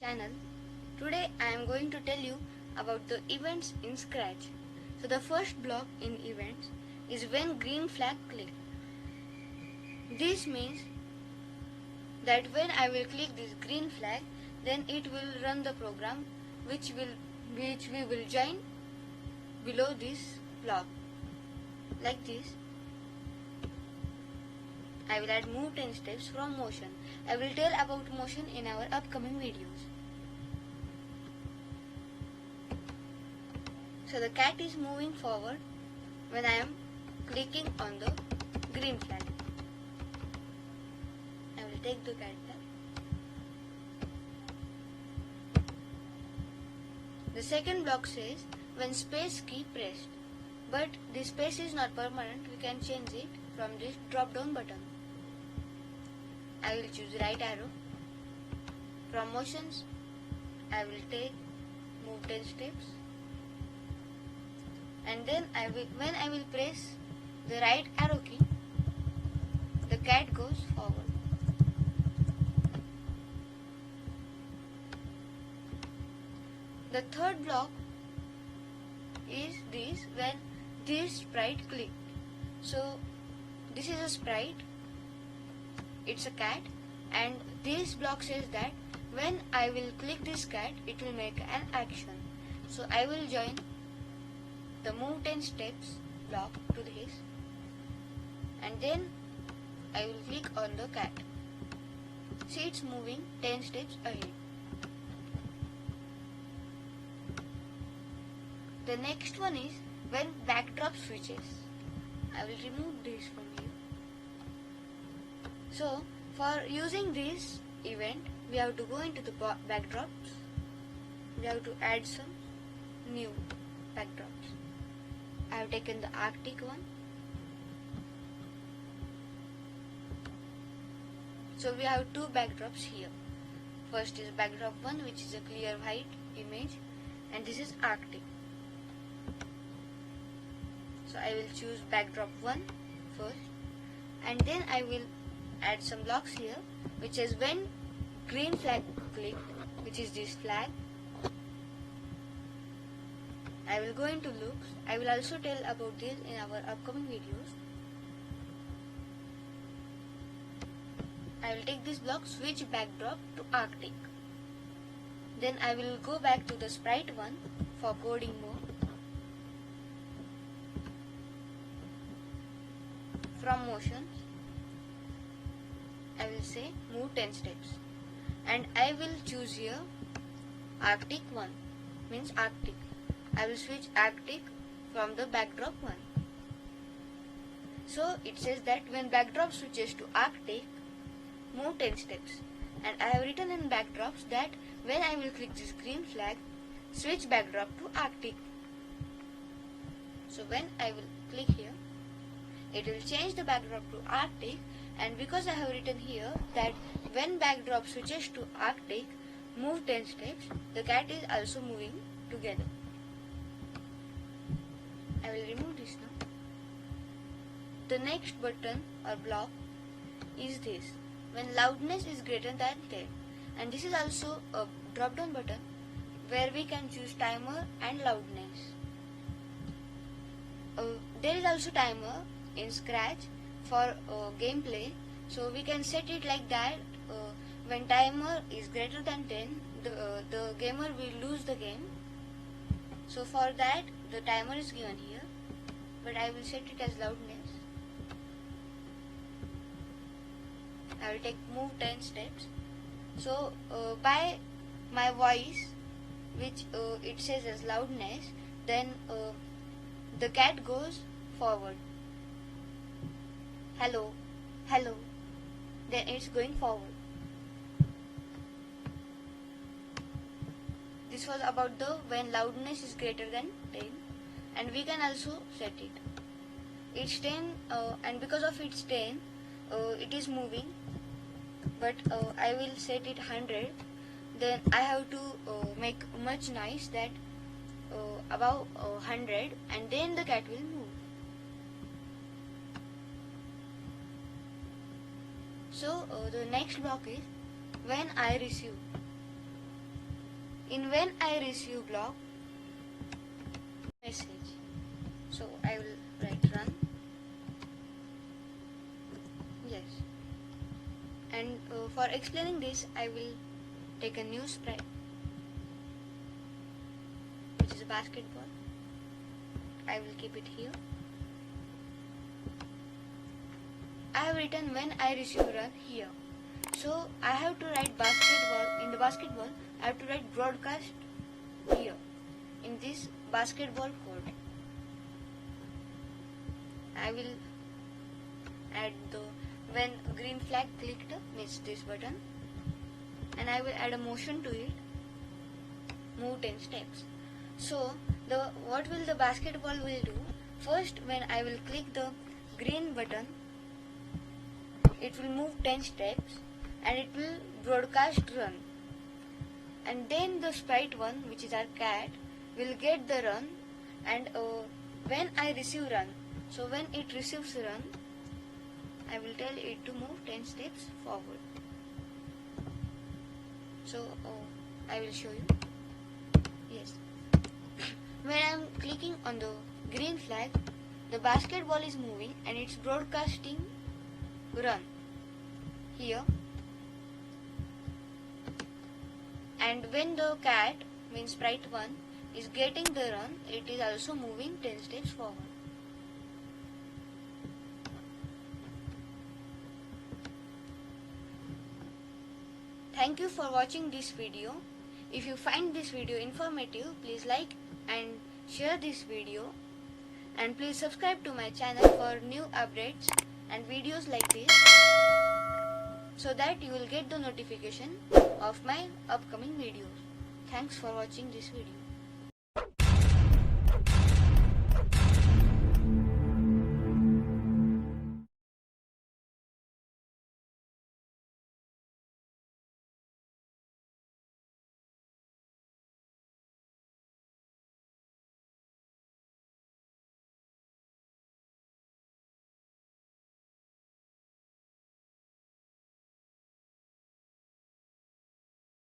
channel. Today I am going to tell you about the events in Scratch. So the first block in events is when green flag click. This means that when I will click this green flag, then it will run the program which we will join below this block like this. I will add move 10 steps from motion. I will tell about motion in our upcoming videos. So the cat is moving forward when I am clicking on the green flag. I will take the cat back. The second block says when space key pressed. But this space is not permanent, we can change it from this drop down button. I will choose right arrow. From motions, I will take move 10 steps. And then when I will press the right arrow key, the cat goes forward. The third block is this when this sprite clicked. So this is a sprite, it's a cat, and this block says that when I will click this cat, it will make an action. So I will join the move 10 steps block to this, and then I will click on the cat. See, it's moving 10 steps ahead. The next one is when backdrop switches. I will remove this from here. So for using this event, we have to go into the backdrops. We have to add some new backdrops. I have taken the Arctic one. So we have two backdrops here. First is backdrop 1, which is a clear white image, and this is Arctic. So I will choose backdrop 1 first, and then I will add some blocks here, which is when green flag clicked, which is this flag. I will go into looks. I will also tell about this in our upcoming videos. I will take this block, switch backdrop to Arctic. Then I will go back to the sprite 1 for coding mode. From motions, I will say move 10 steps, and I will choose here Arctic 1, means Arctic. I will switch Arctic from the backdrop 1. So it says that when backdrop switches to Arctic, move 10 steps, and I have written in backdrops that when I will click this green flag, switch backdrop to Arctic. So when I will click here, it will change the backdrop to Arctic, and because I have written here that when backdrop switches to Arctic, move 10 steps, the cat is also moving together. I will remove this now. The next button or block is this, when loudness is greater than 10, and this is also a drop down button where we can choose timer and loudness. There is also timer in Scratch for gameplay, so we can set it like that. When timer is greater than 10, the gamer will lose the game. So for that, the timer is given here, but I will set it as loudness. I will take move 10 steps. So by my voice, which it says as loudness, then the cat goes forward. Hello, hello, then it's going forward. This was about the when loudness is greater than 10, and we can also set it. It's 10, and because of its 10, it is moving, but I will set it 100. Then I have to make much noise that above 100, and then the cat will move. So the next block is when I receive. in when I receive block message. So I will write run. Yes. And for explaining this, I will take a new sprite, which is a basketball. I will keep it here. I have written when I receive run here. So I have to write basketball. In the basketball, I have to write broadcast here in this basketball code. I will add the when green flag clicked means this button, and I will add a motion to it. Move 10 steps. So what will the basketball will do? First, when I will click the green button, it will move 10 steps and it will broadcast run. And then the sprite 1, which is our cat, will get the run, and when I receive run, so when it receives run, I will tell it to move 10 steps forward. So I will show you. Yes. When I am clicking on the green flag, the basketball is moving and it's broadcasting run here. And when the cat, means sprite 1, is getting the run, it is also moving 10 steps forward. Thank you for watching this video. If you find this video informative, please like and share this video, and please subscribe to my channel for new updates and videos like this, so that you will get the notification of my upcoming videos. Thanks for watching this video.